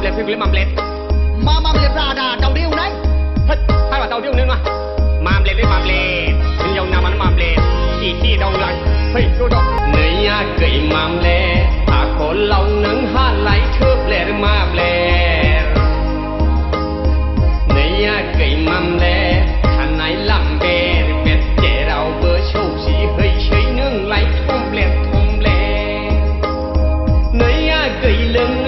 เล็ดพี่เล็ดมัมเล็ดมัมเล็ดราดาเจ้าเดียวไหนเฮ้ยให้ว่าเจ้าเดียวนึงวะมัมเล็ดได้มัมเล็ดถึงยาวนานมันมัมเล็ดที่ดองไรเฮ้ยดูเนื้อยาเกยมัมเล็ดถ้าคนเราหนังห้าไหลเทือบเล็ดมัมเล็ดเนื้อยาเกยมัมเล็ดท่านไหนลำเบรเป็ดเจเราเบอร์โชว์สีเฮ้ยเฉยนึ่งไหลทุ่มเล็ดเนื้อยาเกยเลื่อง